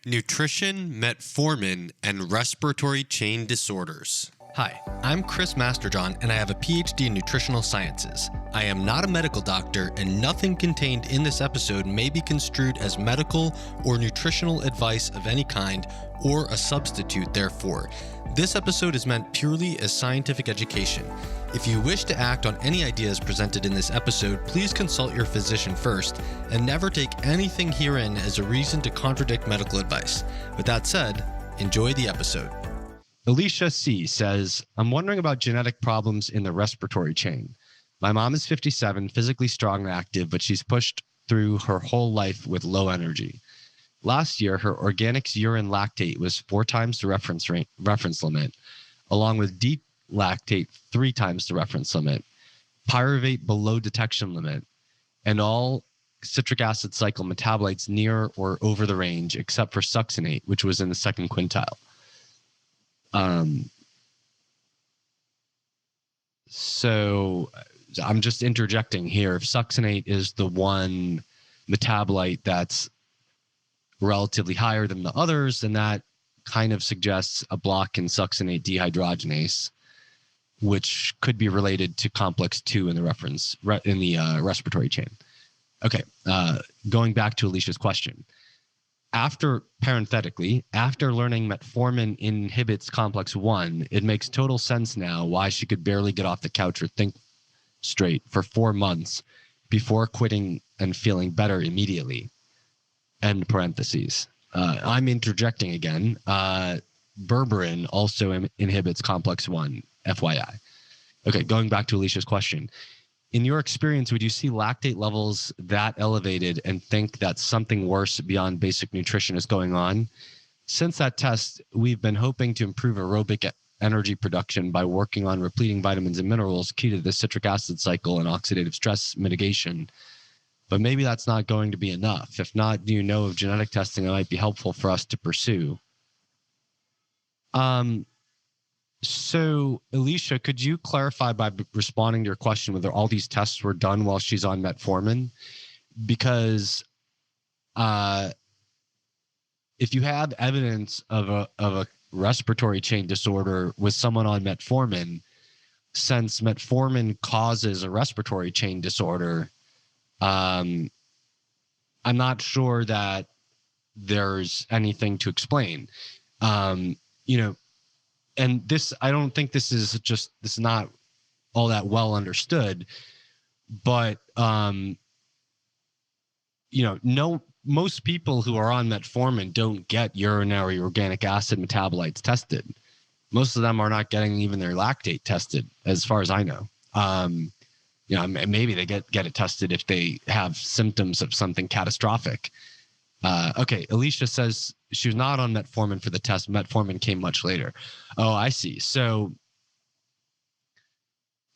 Nutrition, Metformin, and Respiratory Chain Disorders. Hi, I'm Chris Masterjohn, and I have a PhD in nutritional sciences. I am not a medical doctor, and nothing contained in this episode may be construed as medical or nutritional advice of any kind, or a substitute therefore. This episode is meant purely as scientific education. If you wish to act on any ideas presented in this episode, please consult your physician first, and never take anything herein as a reason to contradict medical advice. With that said, enjoy the episode. Alicia C. says, I'm wondering about genetic problems in the respiratory chain. My mom is 57, physically strong and active, but she's pushed through her whole life with low energy. Last year, her organics urine lactate was 4 times the reference limit, along with D-lactate 3 times the reference limit, pyruvate below detection limit, and all citric acid cycle metabolites near or over the range, except for succinate, which was in the second quintile. So I'm just interjecting here. If succinate is the one metabolite that's relatively higher than the others, then that kind of suggests a block in succinate dehydrogenase, which could be related to complex 2 in the respiratory chain. Okay, going back to Alicia's question. Parenthetically, after learning metformin inhibits complex 1, it makes total sense now why she could barely get off the couch or think straight for 4 months before quitting and feeling better immediately. End parentheses. I'm interjecting again. Berberin also inhibits complex 1, FYI. Okay, going back to Alicia's question. In your experience, would you see lactate levels that elevated and think that something worse beyond basic nutrition is going on? Since that test, we've been hoping to improve aerobic energy production by working on repleting vitamins and minerals key to the citric acid cycle and oxidative stress mitigation. But maybe that's not going to be enough. If not, do you know of genetic testing that might be helpful for us to pursue? So, Alicia, could you clarify by responding to your question whether all these tests were done while she's on metformin? Because if you have evidence of a respiratory chain disorder with someone on metformin, since metformin causes a respiratory chain disorder, I'm not sure that there's anything to explain. And this, I don't think this is not all that well understood, but, most people who are on metformin don't get urinary organic acid metabolites tested. Most of them are not getting even their lactate tested, as far as I know. Maybe they get it tested if they have symptoms of something catastrophic. Okay, Alicia says she was not on metformin for the test. Metformin came much later. Oh, I see. So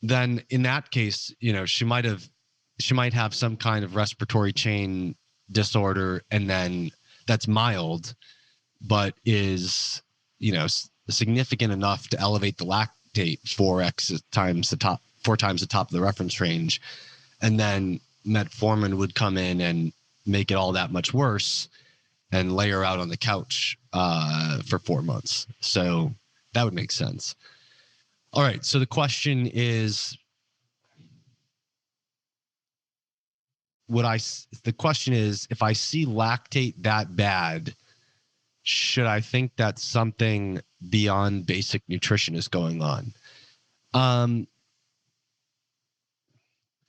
then in that case, she might have some kind of respiratory chain disorder, and then that's mild, but is, significant enough to elevate the lactate 4 times the top of the reference range. And then metformin would come in and make it all that much worse and lay her out on the couch for 4 months. So that would make sense. All right. So the question is, if I see lactate that bad, should I think that something beyond basic nutrition is going on?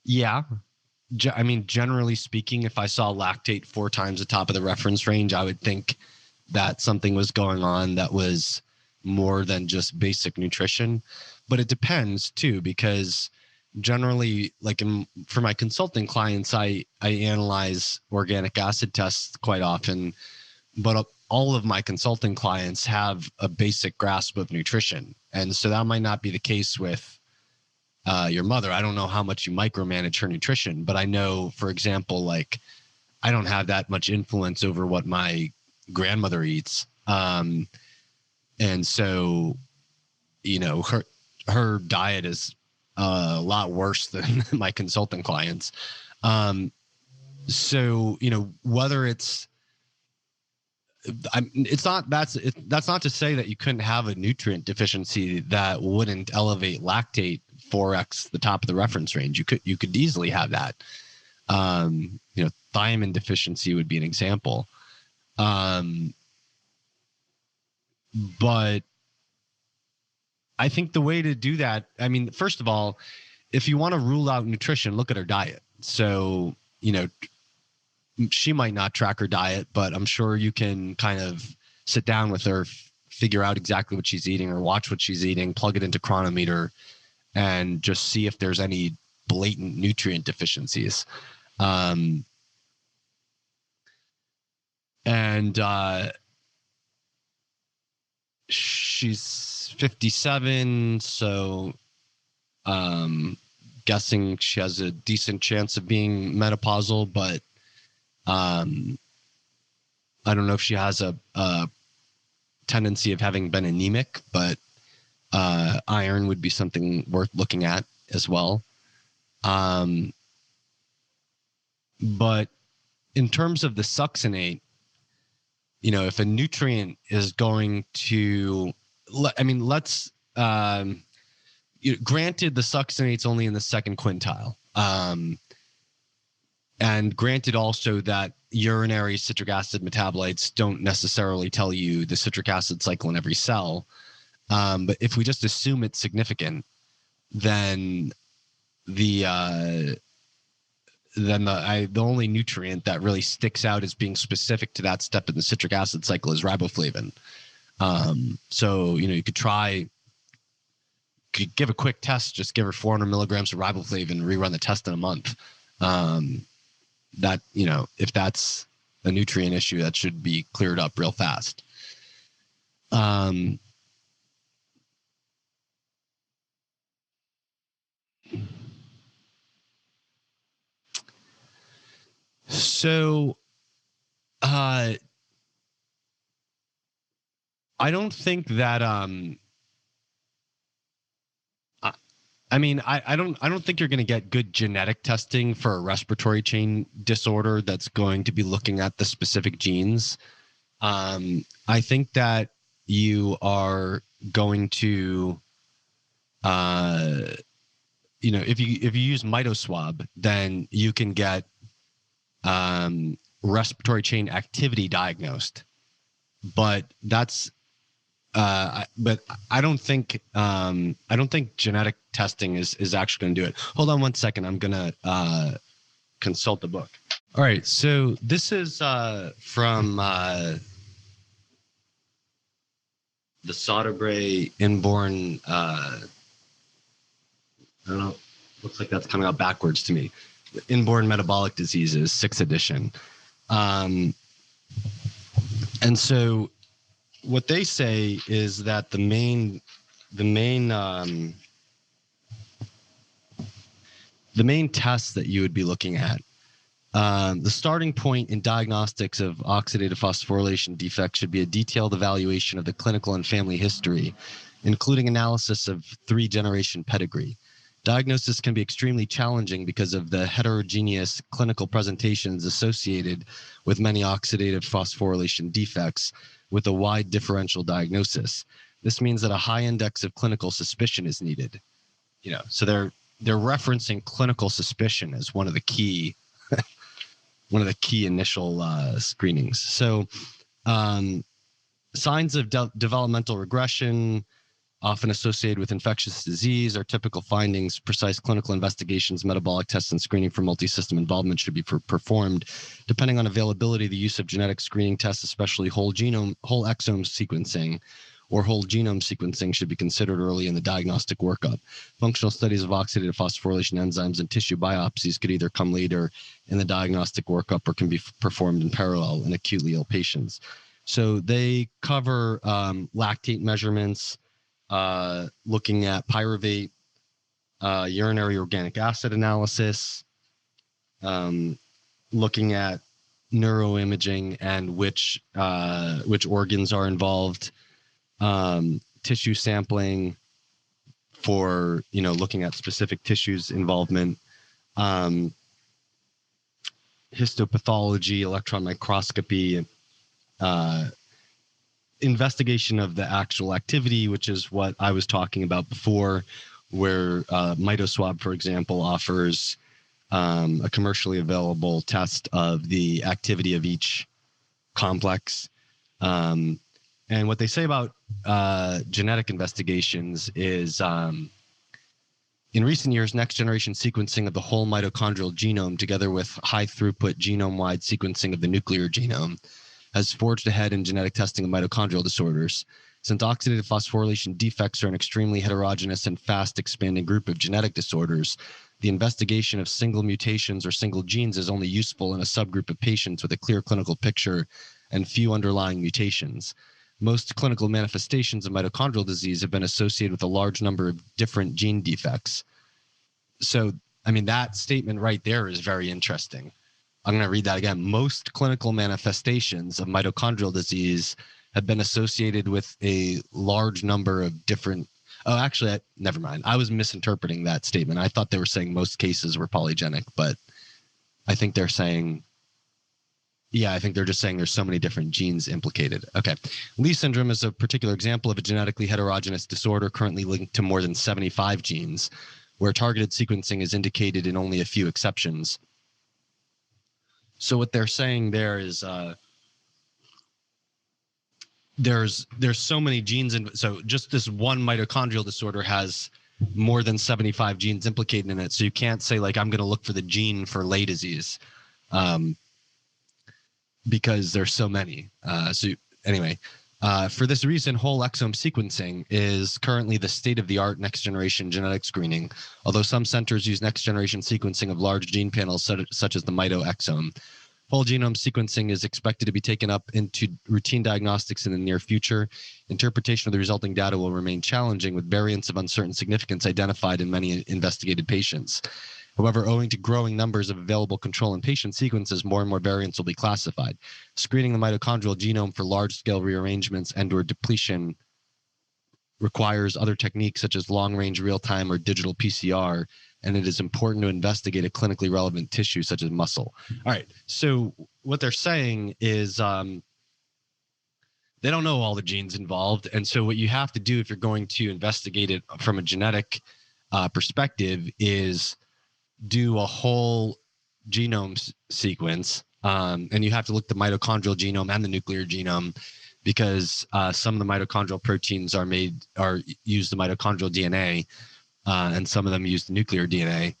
Yeah. I mean, generally speaking, if I saw lactate 4 times the top of the reference range, I would think that something was going on that was more than just basic nutrition. But it depends too, because generally, for my consulting clients, I analyze organic acid tests quite often, but all of my consulting clients have a basic grasp of nutrition. And so that might not be the case with your mother. I don't know how much you micromanage her nutrition, but I know, for example, I don't have that much influence over what my grandmother eats. And so, her diet is a lot worse than my consulting clients. So, whether it's that's not to say that you couldn't have a nutrient deficiency that wouldn't elevate lactate 4x the top of the reference range. You could easily have that. Thiamine deficiency would be an example. But I think the way to do that, I mean, first of all, if you want to rule out nutrition, look at her diet. So, she might not track her diet, but I'm sure you can kind of sit down with her, figure out exactly what she's eating or watch what she's eating, plug it into Chronometer, and just see if there's any blatant nutrient deficiencies. She's 57, so guessing she has a decent chance of being menopausal, but I don't know if she has a tendency of having been anemic, but iron would be something worth looking at as well. But in terms of the succinate, if a nutrient is going to, let's, granted the succinate's only in the second quintile. And granted also that urinary citric acid metabolites don't necessarily tell you the citric acid cycle in every cell. But if we just assume it's significant, then the only nutrient that really sticks out as being specific to that step in the citric acid cycle is riboflavin. So, you could give a quick test, just give her 400 milligrams of riboflavin, rerun the test in a month. That, if that's a nutrient issue, that should be cleared up real fast. So, I don't think that, I don't think you're going to get good genetic testing for a respiratory chain disorder that's going to be looking at the specific genes. I think that you are going to, if you use Mitoswab, then you can get respiratory chain activity diagnosed. But that's but I don't think genetic testing is actually going to do it. Hold on one second. I'm going to consult the book. All right. So this is from the Soderbergh inborn. I don't know. Looks like that's coming out backwards to me. Inborn metabolic diseases, 6th edition. And so what they say is that the main tests that you would be looking at, the starting point in diagnostics of oxidative phosphorylation defects should be a detailed evaluation of the clinical and family history, including analysis of 3-generation pedigree. Diagnosis can be extremely challenging because of the heterogeneous clinical presentations associated with many oxidative phosphorylation defects with a wide differential diagnosis. This means that a high index of clinical suspicion is needed. So they're referencing clinical suspicion as one of the key initial screenings. So signs of developmental regression, often associated with infectious disease, are typical findings. Precise clinical investigations, metabolic tests, and screening for multi-system involvement should be performed. Depending on availability, the use of genetic screening tests, especially whole exome sequencing or whole genome sequencing, should be considered early in the diagnostic workup. Functional studies of oxidative phosphorylation enzymes and tissue biopsies could either come later in the diagnostic workup or can be performed in parallel in acutely ill patients. So they cover lactate measurements, looking at pyruvate, urinary organic acid analysis, looking at neuroimaging and which organs are involved, tissue sampling for looking at specific tissues involvement, histopathology, electron microscopy, uh, investigation of the actual activity, which is what I was talking about before, where Mitoswab, for example, offers a commercially available test of the activity of each complex. And what they say about genetic investigations is in recent years, next generation sequencing of the whole mitochondrial genome, together with high throughput genome wide sequencing of the nuclear genome, has forged ahead in genetic testing of mitochondrial disorders. Since oxidative phosphorylation defects are an extremely heterogeneous and fast expanding group of genetic disorders, the investigation of single mutations or single genes is only useful in a subgroup of patients with a clear clinical picture and few underlying mutations. Most clinical manifestations of mitochondrial disease have been associated with a large number of different gene defects. So, I mean, that statement right there is very interesting. I'm going to read that again. Most clinical manifestations of mitochondrial disease have been associated with a large number of different. Oh, actually, never mind. I was misinterpreting that statement. I thought they were saying most cases were polygenic, but I think they're saying, yeah, I think they're just saying there's so many different genes implicated. Okay. Lee syndrome is a particular example of a genetically heterogeneous disorder currently linked to more than 75 genes, where targeted sequencing is indicated in only a few exceptions. So what they're saying there is there's so many genes, and so just this one mitochondrial disorder has more than 75 genes implicated in it. So you can't say like I'm going to look for the gene for Leigh disease, because there's so many. Anyway, for this reason, whole exome sequencing is currently the state-of-the-art next-generation genetic screening. Although some centers use next-generation sequencing of large gene panels such as the mito exome. Whole genome sequencing is expected to be taken up into routine diagnostics in the near future. Interpretation of the resulting data will remain challenging, with variants of uncertain significance identified in many investigated patients. However, owing to growing numbers of available control and patient sequences, more and more variants will be classified. Screening the mitochondrial genome for large-scale rearrangements and/or depletion requires other techniques such as long-range real-time or digital PCR, and it is important to investigate a clinically relevant tissue such as muscle. All right, so what they're saying is they don't know all the genes involved, and so what you have to do if you're going to investigate it from a genetic perspective is do a whole genome sequence, and you have to look at the mitochondrial genome and the nuclear genome, because some of the mitochondrial proteins use the mitochondrial DNA, and some of them use the nuclear DNA.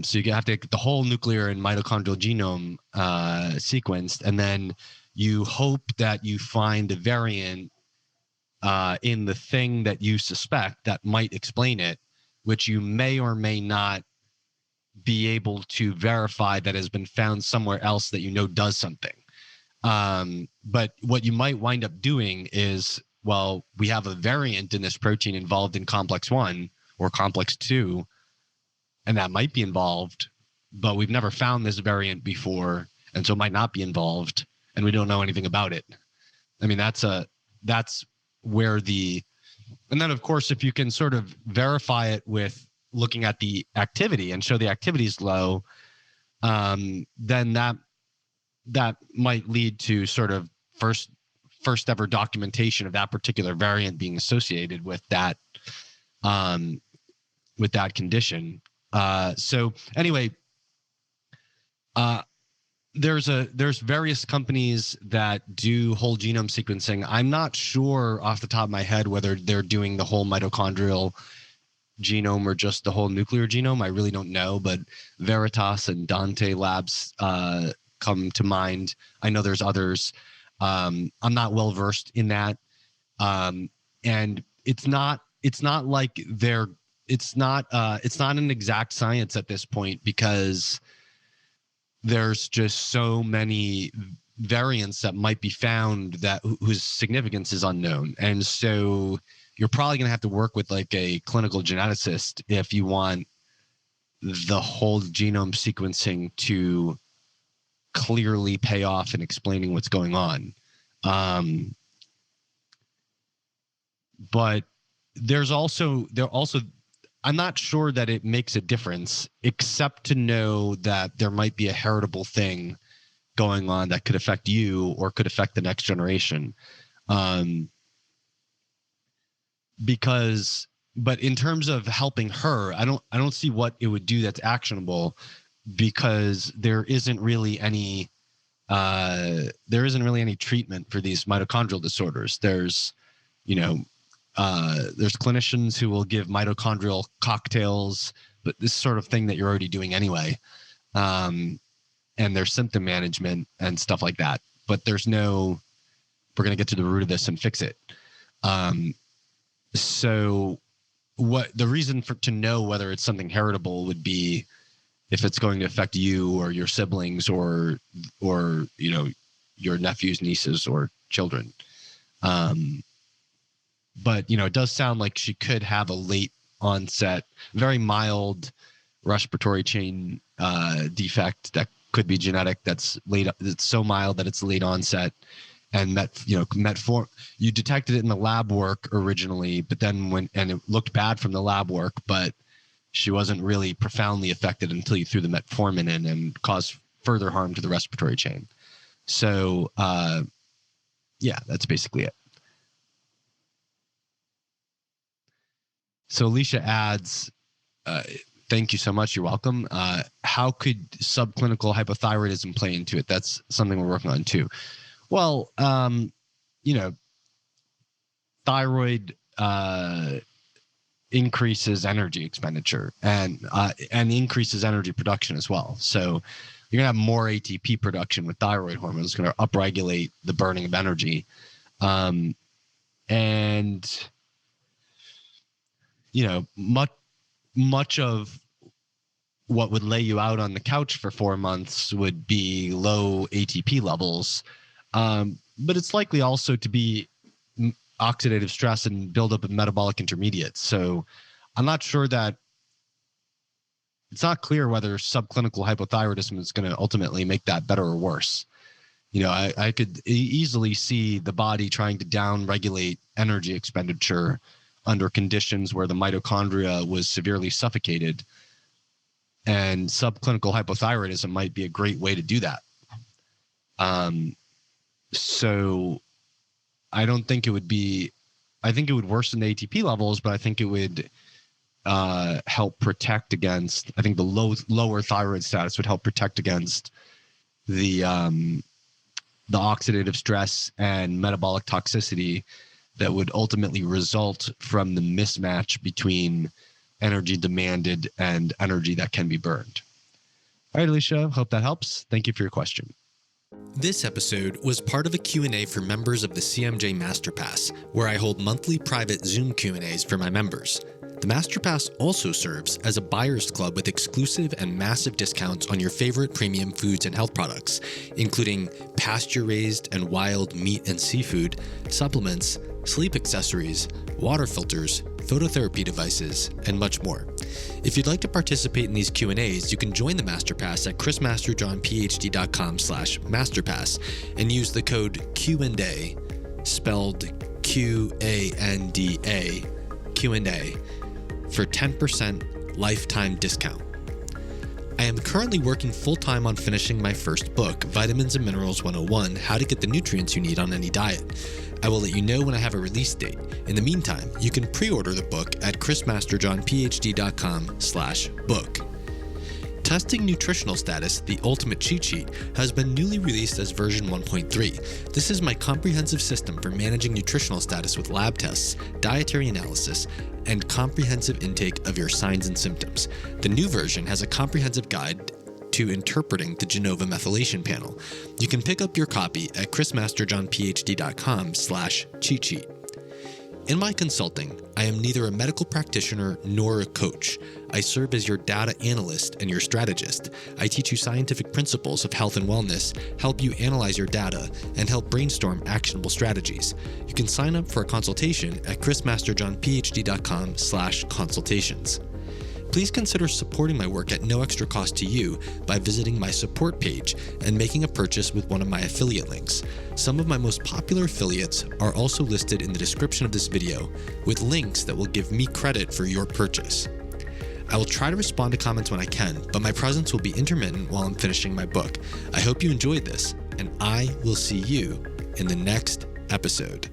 So you have to get the whole nuclear and mitochondrial genome sequenced, and then you hope that you find a variant in the thing that you suspect that might explain it, which you may or may not be able to verify that has been found somewhere else that you know does something. But what you might wind up doing is, well, we have a variant in this protein involved in complex 1 or complex 2, and that might be involved, but we've never found this variant before, and so it might not be involved, and we don't know anything about it. I mean, that's where and then of course, if you can sort of verify it with looking at the activity and show the activity is low, then that might lead to sort of first ever documentation of that particular variant being associated with that condition. So anyway, there's various companies that do whole genome sequencing. I'm not sure off the top of my head whether they're doing the whole mitochondrial genome or just the whole nuclear genome. I really don't know, but Veritas and Dante Labs come to mind. I know there's others. I'm not well versed in that, and it's not like it's not an exact science at this point, because there's just so many variants that might be found whose significance is unknown, and so you're probably going to have to work with like a clinical geneticist if you want the whole genome sequencing to clearly pay off in explaining what's going on. But I'm not sure that it makes a difference, except to know that there might be a heritable thing going on that could affect you or could affect the next generation. But in terms of helping her, I don't see what it would do that's actionable, because there isn't really any treatment for these mitochondrial disorders. There's clinicians who will give mitochondrial cocktails, but this sort of thing that you're already doing anyway. And there's symptom management and stuff like that. But there's no, we're going to get to the root of this and fix it. So what the reason to know whether it's something heritable would be if it's going to affect you or your siblings or your nephews, nieces, or children. But it does sound like she could have a late onset, very mild respiratory chain defect that could be genetic. That's late. It's so mild that it's late onset. And Metformin, you detected it in the lab work originally, but then it looked bad from the lab work, but she wasn't really profoundly affected until you threw the Metformin in and caused further harm to the respiratory chain. So, that's basically it. So Alicia adds, thank you so much. You're welcome. How could subclinical hypothyroidism play into it? That's something we're working on too. Well, thyroid increases energy expenditure and increases energy production as well. So you're gonna have more ATP production with thyroid hormone. It's gonna upregulate the burning of energy, and much of what would lay you out on the couch for 4 months would be low ATP levels. But it's likely also to be oxidative stress and buildup of metabolic intermediates. So I'm not sure that it's not clear whether subclinical hypothyroidism is going to ultimately make that better or worse. I could easily see the body trying to down-regulate energy expenditure under conditions where the mitochondria was severely suffocated. And subclinical hypothyroidism might be a great way to do that. So I don't think it would be, I think it would worsen the ATP levels, but I think it would help protect against, I think the lower thyroid status would help protect against the oxidative stress and metabolic toxicity that would ultimately result from the mismatch between energy demanded and energy that can be burned. All right, Alicia, hope that helps. Thank you for your question. This episode was part of a Q&A for members of the CMJ Masterpass, where I hold monthly private Zoom Q&As for my members. The Masterpass also serves as a buyer's club with exclusive and massive discounts on your favorite premium foods and health products, including pasture-raised and wild meat and seafood, supplements, sleep accessories, water filters, phototherapy devices, and much more. If you'd like to participate in these Q&As, you can join the Masterpass at chrismasterjohnphd.com/masterpass and use the code Q&A, spelled Q-A-N-D-A, Q&A, for 10% lifetime discount. I am currently working full-time on finishing my first book, Vitamins and Minerals 101, How to Get the Nutrients You Need on Any Diet. I will let you know when I have a release date. In the meantime, you can pre-order the book at chrismasterjohnphd.com/book. Testing Nutritional Status, the Ultimate Cheat Sheet, has been newly released as version 1.3. This is my comprehensive system for managing nutritional status with lab tests, dietary analysis, and comprehensive intake of your signs and symptoms. The new version has a comprehensive guide to interpreting the Genova methylation panel. You can pick up your copy at chrismasterjohnphd.com/cheat sheet. In my consulting, I am neither a medical practitioner nor a coach. I serve as your data analyst and your strategist. I teach you scientific principles of health and wellness, help you analyze your data, and help brainstorm actionable strategies. You can sign up for a consultation at chrismasterjohnphd.com/consultations. Please consider supporting my work at no extra cost to you by visiting my support page and making a purchase with one of my affiliate links. Some of my most popular affiliates are also listed in the description of this video, with links that will give me credit for your purchase. I will try to respond to comments when I can, but my presence will be intermittent while I'm finishing my book. I hope you enjoyed this, and I will see you in the next episode.